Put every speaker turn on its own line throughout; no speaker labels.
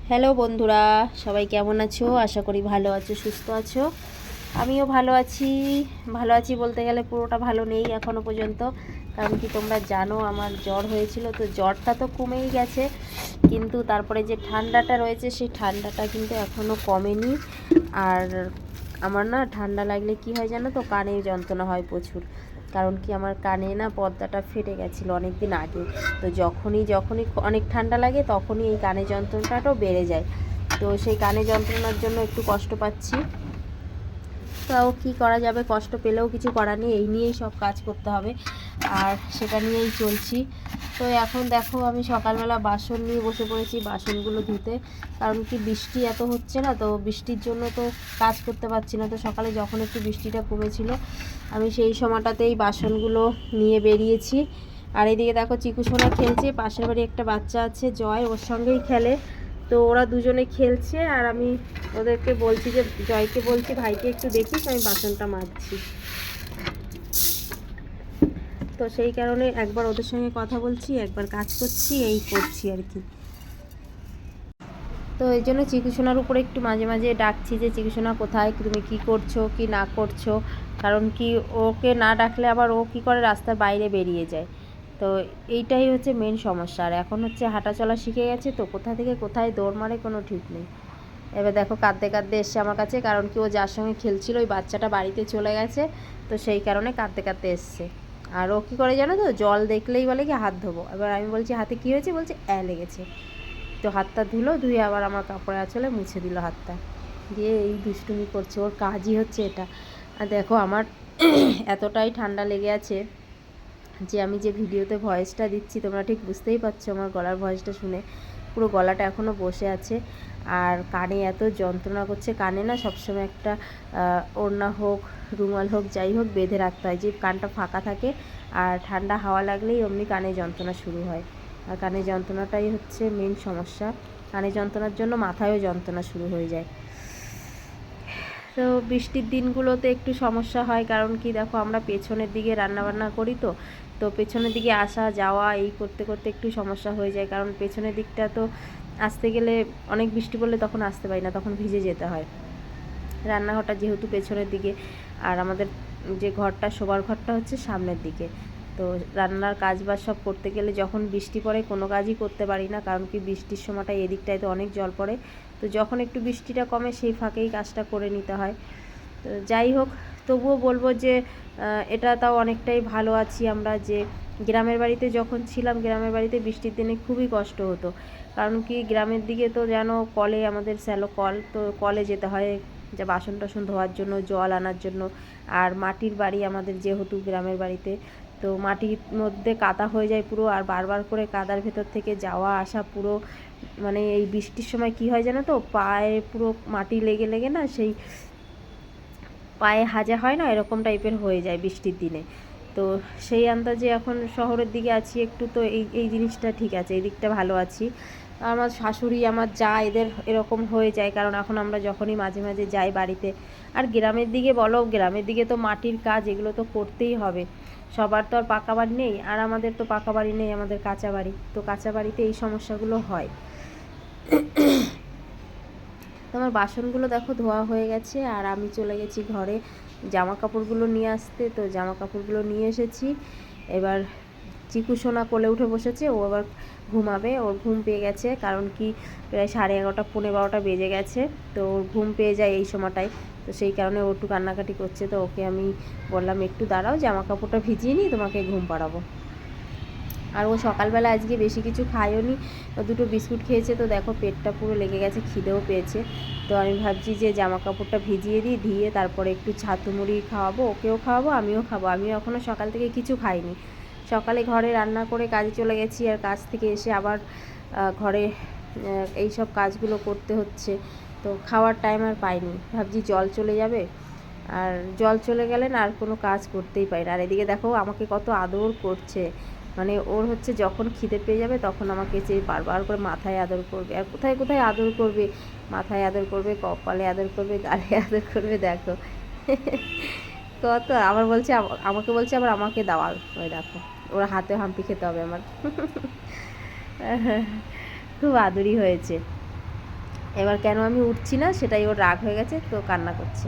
Hello বন্ধুরা, সবাই কেমন আছো? আশা করি ভালো আছো, সুস্থ আছো। আমিও ভালো আছি। ভালো আছি বলতে গেলে পুরোটা ভালো নেই এখনও পর্যন্ত, কারণ কি তোমরা জানো আমার জ্বর হয়েছিল। তো জ্বরটা তো কমেই গেছে, কিন্তু তারপরে যে ঠান্ডাটা রয়েছে সেই ঠান্ডাটা কিন্তু এখনও কমেনি। আর আমার না ঠান্ডা লাগলে কি হয় জানো তো, কানে যন্ত্রণা হয় প্রচুর। কারণ কি আমার কানে না পর্দাটা ফেটে গেছিলো অনেক দিন আগে। তো যখনই অনেক ঠান্ডা লাগে তখনই এই কানে যন্ত্রণাটাও বেড়ে যায়। তো সেই কানে যন্ত্রণার জন্য একটু কষ্ট পাচ্ছি। তাও কী করা যাবে, কষ্ট পেলেও কিছু করার নেই, এই নিয়েই সব কাজ করতে হবে, আর সেটা নিয়েই চলছি। তো এখন দেখো আমি সকালবেলা বাসন নিয়ে বসে পড়েছি, বাসনগুলো ধুতে। কারণ কি বৃষ্টি এত হচ্ছে না, তো বৃষ্টির জন্য তো কাজ করতে পারছি না। তো সকালে যখন একটু বৃষ্টিটা কমেছিল আমি সেই সময়টাতেই বাসনগুলো নিয়ে বেরিয়েছি। আর এদিকে দেখো চিকুসোনা খেলছে, পাশের বাড়ি একটা বাচ্চা আছে জয়, ওর সঙ্গেই খেলে। তো ওরা দুজনে খেলছে, আর আমি ওদেরকে বলছি যে, জয়কে বলছি ভাইকে একটু দেখিস, আমি বাসনটা মাজছি। তো সেই কারণে একবার ওদের সঙ্গে কথা বলছি, একবার কাজ করছি, এই করছি আর কি। তো এই জন্য চিকুসোনার উপরে একটু মাঝে মাঝে ডাকছি যে, চিকুসোনা কোথায়, তুমি কি করছো কি না করছো। কারণ কি ওকে না ডাকলে আবার ও কী করে, রাস্তার বাইরে বেরিয়ে যায়। তো এইটাই হচ্ছে মেন সমস্যা। আর এখন হচ্ছে হাঁটা চলা শিখে গেছে, তো কোথা থেকে কোথায় দৌড় মারে কোনো ঠিক নেই। এবার দেখো কাঁদতে কাঁদতে এসছে আমার কাছে, কারণ কি ও যার সঙ্গে খেলছিল ওই বাচ্চাটা বাড়িতে চলে গেছে। তো সেই কারণে কাঁদতে কাঁদতে এসছে। আর ও কী করে জানো তো, জল দেখলেই বলে কি হাত ধোবো। এবার আমি বলছি হাতে কী হয়েছে, বলছে লেগেছে। তো হাতটা ধুয়ে আবার আমার কাপড়ে আঁচলে মুছে দিল হাতটা দিয়ে। এই দুষ্টুমি করছে, ওর কাজই হচ্ছে এটা। আর দেখো আমার এতটাই ঠান্ডা লেগে আছে যে আমি যে ভিডিওতে ভয়েসটা দিচ্ছি তোমরা ঠিক বুঝতেই পারছো আমার গলার ভয়েসটা শুনে। পুরো গলাটা এখনও বসে আছে, আর কানে এত যন্ত্রণা করছে। কানে না সবসময় একটা ওড়না হোক, রুমাল হোক, যাই হোক বেঁধে রাখতে হয়, যে কানটা ফাঁকা থাকে। আর ঠান্ডা হাওয়া লাগলেই অমনি কানে যন্ত্রণা শুরু হয়। আর কানে যন্ত্রণাটাই হচ্ছে মেন সমস্যা। কানে যন্ত্রণার জন্য মাথায়ও যন্ত্রণা শুরু হয়ে যায়। তো বৃষ্টির দিনগুলোতে একটু সমস্যা হয়, কারণ কি দেখো আমরা পেছনের দিকে রান্নাবান্না করি, তো তো পেছনের দিকে আসা যাওয়া এই করতে করতে একটু সমস্যা হয়ে যায়। কারণ পেছনের দিকটা তো আসতে গেলে অনেক বৃষ্টি পড়লে তখন আসতে পারি না, তখন ভিজে যেতে হয়। রান্নাঘরটা যেহেতু পেছনের দিকে, আর আমাদের যে ঘরটা, শোবার ঘরটা হচ্ছে সামনের দিকে। তো রান্নার কাজ বাজ সব করতে গেলে যখন বৃষ্টি পড়ে কোনো কাজই করতে পারি না, কারণ কি বৃষ্টির সময়টা এদিকটায় তো অনেক জল পড়ে। তো যখন একটু বৃষ্টিটা কমে সেই ফাঁকেই কাজটা করে নিতে হয়। তো যাই হোক, তবুও বলবো যে এটা তাও অনেকটাই ভালো আছি আমরা। যে গ্রামের বাড়িতে যখন ছিলাম, গ্রামের বাড়িতে বৃষ্টির দিনে খুবই কষ্ট হতো। কারণ কি গ্রামের দিকে তো জানো, কলে, আমাদের শ্যালো কল, তো কলে যেতে হয় যে বাসন টাসন ধোয়ার জন্য, জল আনার জন্য। আর মাটির বাড়ি আমাদের যেহেতু গ্রামের বাড়িতে, তো মাটির মধ্যে কাদা হয়ে যায় পুরো। আর বারবার করে কাদার ভেতর থেকে যাওয়া আসা পুরো, মানে এই বৃষ্টির সময় কি হয় জানো তো, পায়ে পুরো মাটি লেগে লেগে না, সেই পায়ে হাজা হয় না, এরকম টাইপের হয়ে যায় বৃষ্টির দিনে। তো সেই আন্দাজে এখন শহরের দিকে আছি একটু, তো এই এই জিনিসটা ঠিক আছে, এই দিকটা ভালো আছি। আমার শাশুড়ি, আমার যা, এদের এরকম হয়ে যায়, কারণ এখন আমরা যখনই মাঝে মাঝে যাই বাড়িতে। আর গ্রামের দিকে বলো, গ্রামের দিকে তো মাটির কাজ এগুলো তো করতেই হবে। সবার তো আর পাকা বাড়ি নেই, আর আমাদের তো পাকা বাড়ি নেই, আমাদের কাঁচা বাড়ি। তো কাঁচা বাড়িতে এই সমস্যাগুলো হয়। তো আমার বাসনগুলো দেখো ধোয়া হয়ে গেছে, আর আমি চলে গেছি ঘরে জামা কাপড়গুলো নিয়ে আসতে। তো জামা কাপড়গুলো নিয়ে এসেছি। এবার চিকু সোনা কোলে উঠে বসেছে, ও আবার ঘুমাবে, ওর ঘুম পেয়ে গেছে। কারণ কি প্রায় 11:30 11:45 বেজে গেছে, তো ওর ঘুম পেয়ে যায় এই সময়টায়। তো সেই কারণে ও একটু কান্নাকাটি করছে। তো ওকে আমি বললাম একটু দাঁড়াও, জামা কাপড়টা ভিজিয়ে নিই, তোমাকে ঘুম পাড়াবো। আর ও সকালবেলা আজকে বেশি কিছু খায়ও নি, দুটো বিস্কুট খেয়েছে। তো দেখো পেটটা পুরো লেগে গেছে, খিদেও পেয়েছে। তো আমি ভাবছি যে জামা কাপড়টা ভিজিয়ে দিই, দিয়ে তারপরে একটু ছাতু মুড়ি খাওয়াবো, ওকেও খাওয়াবো, আমিও খাবো। আমিও এখনও সকাল থেকে কিছু খাইনি। সকালে ঘরে রান্না করে কাজে চলে গেছি, আর কাজ থেকে এসে আবার ঘরে এই সব কাজগুলো করতে হচ্ছে। তো খাওয়ার টাইম আর পাইনি, ভাবছি জল চলে যাবে, আর জল চলে গেলে না আর কোনো কাজ করতেই পারি না। আর এদিকে দেখো আমাকে কত আদর করছে, মানে ওর হচ্ছে যখন খিদে পেয়ে যাবে তখন আমাকে যে বারবার করে মাথায় আদর করবে। আর কোথায় কোথায় আদর করবে, মাথায় আদর করবে, কপালে আদর করবে, গালে আদর করবে, দেখো কত। আবার বলছে, আমাকে বলছে আবার আমাকে দাও, ওই দেখো ওর হাতে হাম্পি খেতে হবে আমার খুব আদরই হয়েছে। এবার কেন আমি উঠছি না সেটাই ওর রাগ হয়ে গেছে, তো কান্না করছে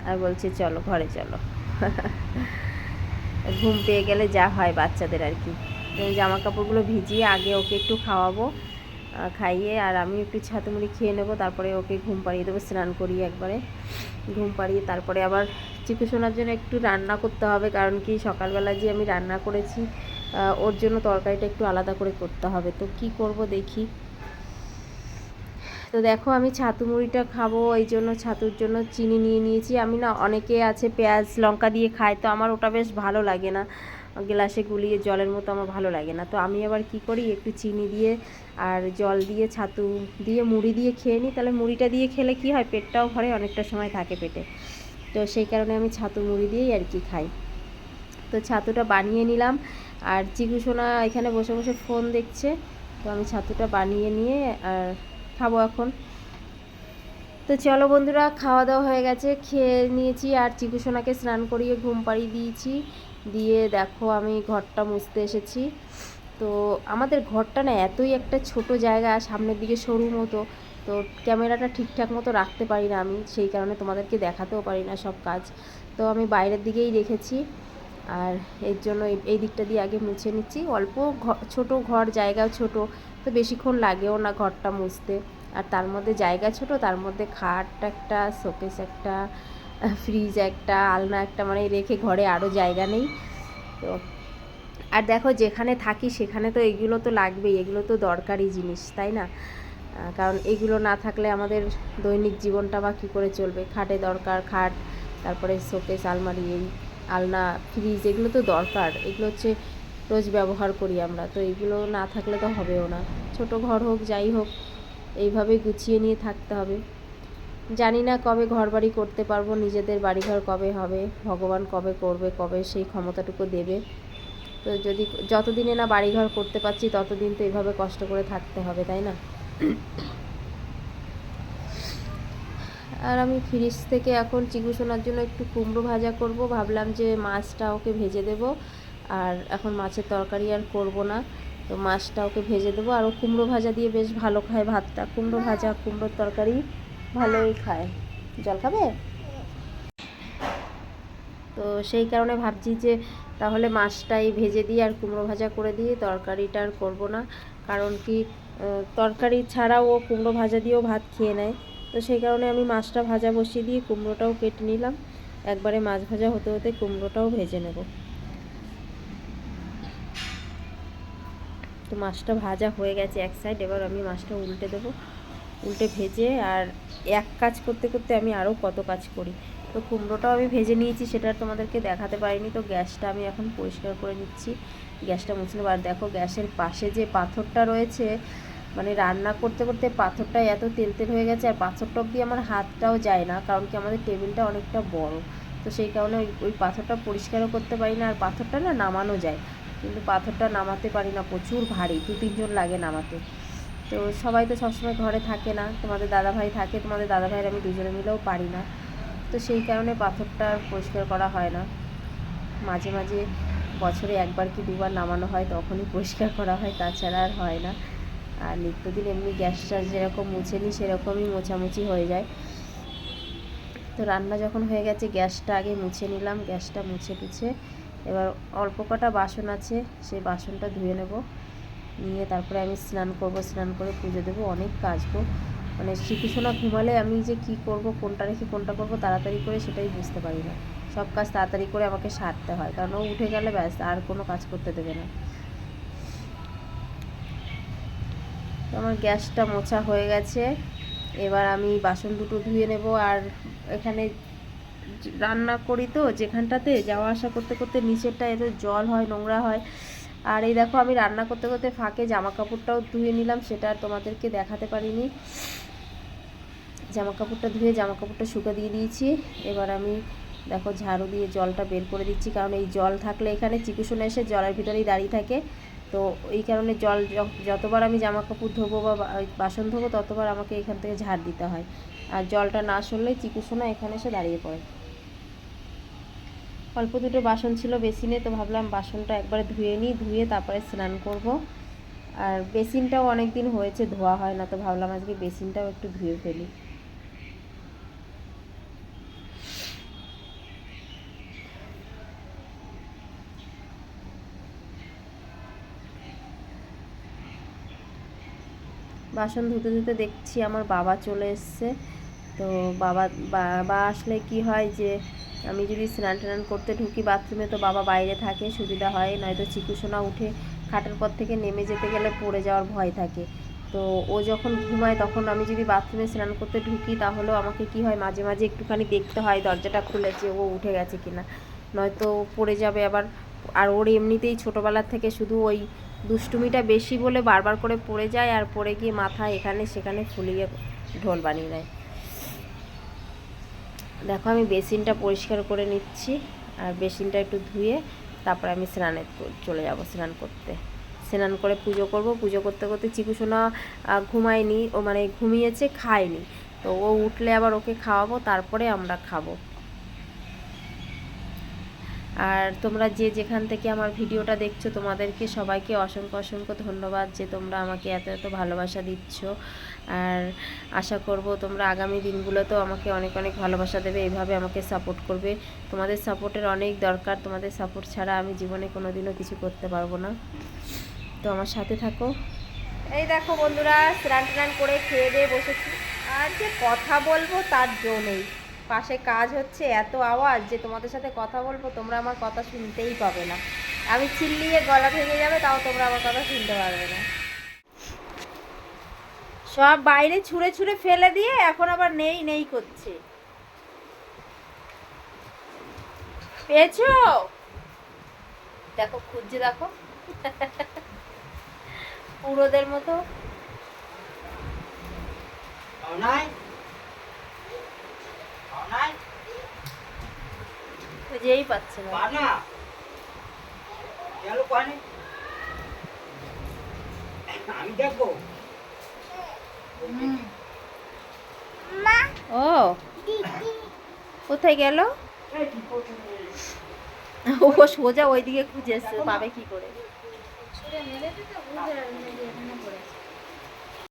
আর বলছে চলো ঘরে চলো। ঘুম পেয়ে গেলে যা হয় বাচ্চাদের আর কি। তো জামা কাপড়গুলো ভিজিয়ে আগে ওকে একটু খাওয়াবো, খাইয়ে আর আমি একটু ছাতু মুড়ি খেয়ে নেবো, তারপরে ওকে ঘুম পাড়িয়ে দেবো, স্নান করিয়ে একবারে ঘুম পাড়িয়ে তারপরে আবার চিকু সোনার জন্য একটু রান্না করতে হবে, কারণ কি সকালবেলা যে আমি রান্না করেছি ওর জন্য তরকারিটা একটু আলাদা করে করতে হবে, তো কি করব দেখি। তো দেখো আমি ছাতু মুড়িটা খাবো, এই জন্য ছাতুর জন্য চিনি নিয়ে নিয়েছি। আমি না, অনেকে আছে পেঁয়াজ লঙ্কা দিয়ে খায়, তো আমার ওটা বেশ ভালো লাগে না, গ্লাসে গুলিয়ে জলের মতো আমার ভালো লাগে না। তো আমি আবার কি করি, একটু চিনি দিয়ে আর জল দিয়ে ছাতু দিয়ে মুড়ি দিয়ে খেয়ে নিই, তাহলে মুড়িটা দিয়ে খেলে কি হয়, পেটটাও ভরে, অনেকটা সময় থাকে পেটে। তো সেই কারণে আমি ছাতু মুড়ি দিয়েই আর কি খাই। তো ছাতুটা বানিয়ে নিলাম, আর চিকু সোনা এখানে বসে বসে ফোন দেখছে, তো আমি ছাতুটা বানিয়ে নিয়ে আর খাবো এখন। তো চলো বন্ধুরা, খাওয়া দাওয়া হয়ে গেছে, খেয়ে নিয়েছি, আর চিকু সোনাকে স্নান করিয়ে ঘুম পাড়িয়ে দিয়েছি, দিয়ে দেখো আমি ঘরটা মুছতে এসেছি। তো আমাদের ঘরটা না এতই একটা ছোট জায়গা, সামনের দিকে সরু মতো, তো ক্যামেরাটা ঠিকঠাক মতো রাখতে পারি না আমি, সেই কারণে তোমাদেরকে দেখাতেও পারি না সব কাজ। তো আমি বাইরের দিকেই রেখেছি, আর এর জন্য এই দিকটা দিয়ে আগে মুছে নিচ্ছি। অল্প ছোটো ঘর, জায়গাও ছোট, তো বেশিক্ষণ লাগেও না ঘরটা মুছতে। আর তার মধ্যে জায়গা ছোট, তার মধ্যে খাট একটা, শোকেস একটা, ফ্রিজ একটা, আলনা একটা, মানে রেখে ঘরে আরও জায়গা নেই। তো আর দেখো যেখানে থাকি সেখানে তো এগুলো তো লাগবেই, এগুলো তো দরকারি জিনিস, তাই না? কারণ এগুলো না থাকলে আমাদের দৈনিক জীবনটা বা কী করে চলবে। খাটে দরকার, খাট, তারপরে শোকেস, আলমারি, এই আলনা, ফ্রিজ, এগুলো তো দরকার, এগুলো হচ্ছে রোজ ব্যবহার করি আমরা, তো এগুলো না থাকলে তো হবেও না। ছোট ঘর হোক যাই হোক, এইভাবে গুছিয়ে নিয়ে থাকতে হবে। জানি না কবে ঘরবাড়ি করতে পারবো, নিজেদের বাড়িঘর কবে হবে, ভগবান কবে করবে, কবে সেই ক্ষমতাটুকু দেবে। তো যদি যতদিনে না বাড়িঘর করতে পারছি ততদিন তো এভাবে কষ্ট করে থাকতে হবে, তাই না? আর আমি ফ্রিজ থেকে এখন চিকু সোনার জন্য একটু কুমড়ো ভাজা করব, ভাবলাম যে মাছটা ওকে ভেজে দেব, আর এখন মাছের তরকারি আর করব না, তো মাছটা ওকে ভেজে দেবো। আর ও কুমড়ো ভাজা দিয়ে বেশ ভালো খায় ভাতটা, কুমড়ো ভাজা, কুমড়োর তরকারি ভালোই খায়। জল খাবে? তো সেই কারণে ভাবছি যে তাহলে মাছটাই ভেজে দিই আর কুমড়ো ভাজা করে দিই, তরকারিটা আর করবো না। কারণ কি তরকারি ছাড়াও ও কুমড়ো ভাজা দিয়েও ভাত খেয়ে নেয়, তো সেই কারণে আমি মাছটা ভাজা বসিয়ে দিয়ে কুমড়োটাও কেটে নিলাম, একবারে মাছ ভাজা হতে হতে কুমড়োটাও ভেজে নেব। তো মাছটা ভাজা হয়ে গেছে এক সাইড, এবার আমি মাছটা উল্টে দেবো, উল্টে ভেজে, আর এক কাজ করতে করতে আমি আরও কত কাজ করি। তো কুমড়োটাও আমি ভেজে নিয়েছি, সেটা তোমাদেরকে দেখাতে পারিনি। তো গ্যাসটা আমি এখন পরিষ্কার করে নিচ্ছি, গ্যাসটা মুছে নেবো। আর দেখো গ্যাসের পাশে যে পাথরটা রয়েছে, মানে রান্না করতে করতে পাথরটা এত তেল হয়ে গেছে, আর পাথরটা অবধি আমার হাতটাও যায় না, কারণ কি আমাদের টেবিলটা অনেকটা বড়, তো সেই কারণে ওই পাথরটা পরিষ্কারও করতে পারি না। আর পাথরটা না নামানো যায়, কিন্তু পাথরটা নামাতে পারি না, প্রচুর ভারী, 2-3 জন লাগে নামাতে। তো সবাই তো সবসময় ঘরে থাকে না, তোমাদের দাদাভাই থাকে, তোমাদের দাদাভাইয়ের আমি দুজনে মিলেও পারি না, তো সেই কারণে পাথরটা পরিষ্কার করা হয় না। মাঝে মাঝে বছরে একবার কি দুবার নামানো হয়, তখনই পরিষ্কার করা হয়, তাছাড়া আর হয় না। আর নিত্যদিন এমনি গ্যাসটা যেরকম মুছে নিই সেরকমই মোছামুছি হয়ে যায়। তো রান্না যখন হয়ে গেছে গ্যাসটা আগে মুছে নিলাম, গ্যাসটা মুছে টুছে এবার অল্প কটা বাসন আছে, সেই বাসনটা ধুয়ে নেব, নিয়ে তারপরে আমি স্নান করব, স্নান করে পুজো দেবো। অনেক কাজ গো, মানে চিকুসোনা ঘুমালে আমি যে কি করব, কোনটা রেখে কোনটা করব তাড়াতাড়ি করে, সেটাই বুঝতে পারি না। সব কাজ তাড়াতাড়ি করে আমাকে সারতে হয়, কারণ ও উঠে গেলে ব্যাস আর কোনো কাজ করতে দেবে না। তো আমার গ্যাসটা মোছা হয়ে গেছে, এবার আমি বাসন দুটো ধুয়ে নেব। আর এখানে রান্না করি তো যেখানটাতে, যাওয়া আসা করতে করতে নিচেরটা এত জল হয়, নোংরা হয়। আর এই দেখো আমি রান্না করতে করতে ফাঁকে জামা কাপড়টাও ধুয়ে নিলাম, সেটা আর তোমাদেরকে দেখাতে পারিনি। জামা কাপড়টা ধুয়ে জামা কাপড়টা শুকা দিয়ে দিয়েছি। এবার আমি দেখো ঝাড়ু দিয়ে জলটা বের করে দিচ্ছি, কারণ এই জল থাকলে এখানে চিকুসোনা এসে জলের ভিতরেই দাঁড়িয়ে থাকে, তো এই কারণে জল যতবার আমি জামা কাপড় ধোবো বা বাসন ধোবো ততবার আমাকে এখান থেকে ঝাড় দিতে হয়। আর জলটা না সরলেই চিকুসোনা এখানে এসে দাঁড়িয়ে পড়ে। অল্প দুটো বাসন ছিল বেসিনে, তো ভাবলাম বাসনটা একবারে ধুয়ে নিই, ধুয়ে তারপরে স্নান করব। আর বেসিনটাও অনেক দিন হয়েছে ধোয়া হয় না, তো ভাবলাম আজকে বেসিনটাও একটু ধুয়ে ফেলি। বাসন ধুতে ধুতে দেখছি আমার বাবা চলে এসছে। তো বাবা আসলে কি হয় যে আমি যদি স্নান টান করতে ঢুকি বাথরুমে, তো বাবা বাইরে থাকে, সুবিধা হয়, নয়তো চিকুসোনা উঠে খাটের পর থেকে নেমে যেতে গেলে পড়ে যাওয়ার ভয় থাকে। তো ও যখন ঘুমায় তখন আমি যদি বাথরুমে স্নান করতে ঢুকি তাহলেও আমাকে কি হয় মাঝে মাঝে একটুখানি দেখতে হয় দরজাটা খুলেছে ও উঠে গেছে কিনা, নয়তো পড়ে যাবে আবার। আর ওর এমনিতেই ছোটোবেলার থেকে শুধু ওই দুষ্টুমিটা বেশি বলে বারবার করে পড়ে যায়, আর পড়ে গিয়ে মাথা এখানে সেখানে ফুলিয়ে ঢোল বানিয়ে নেয়। দেখো আমি বেসিনটা পরিষ্কার করে নিচ্ছি, আর বেসিনটা একটু ধুয়ে তারপরে আমি স্নানে চলে যাব স্নান করতে। স্নান করে পুজো করব। পুজো করতে করতে চিকুসোনা ঘুমায়নি, ও মানে ঘুমিয়েছে, খায়নি। তো ও উঠলে আবার ওকে খাওয়াবো, তারপরে আমরা খাবো। আর তোমরা যে যেখান থেকে আমার ভিডিওটা দেখছো তোমাদেরকে সবাইকে অসংখ্য অসংখ্য ধন্যবাদ যে তোমরা আমাকে এত এত ভালোবাসা দিচ্ছ। আর আশা করব তোমরা আগামী দিনগুলোতেও আমাকে অনেক অনেক ভালোবাসা দেবে, এইভাবে আমাকে সাপোর্ট করবে। তোমাদের সাপোর্টের অনেক দরকার, তোমাদের সাপোর্ট ছাড়া আমি জীবনে কোনোদিনও কিছু করতে পারবো না। তো আমার সাথে থাকো। এই দেখো বন্ধুরা, স্নান টান করে খেয়ে দিয়ে বসেছি। আর যে কথা বলবো তার জো নেই, পাশে কাজ হচ্ছে, এত আওয়াজ যে তোমাদের সাথে কথা বলবো তোমরা আমার কথা শুনতেই পাবে না। আমি চিল্লিয়ে গলা ভেঙে যাবে, তাও তোমরা আমার কথা শুনতে পারবে না। সব বাইরে ছুঁড়ে ছুঁড়ে ফেলে দিয়ে এখন আবার নেই নেই করছে। পেয়েছো? দেখো খুঁজছে, দেখো পুরোদের মতো। খুঁজেই পাচ্ছে না।
আমি দেখবো।
ও কোথায় গেল? ও সোজা ওইদিকে খুঁজে এসছে, পাবে কি করে?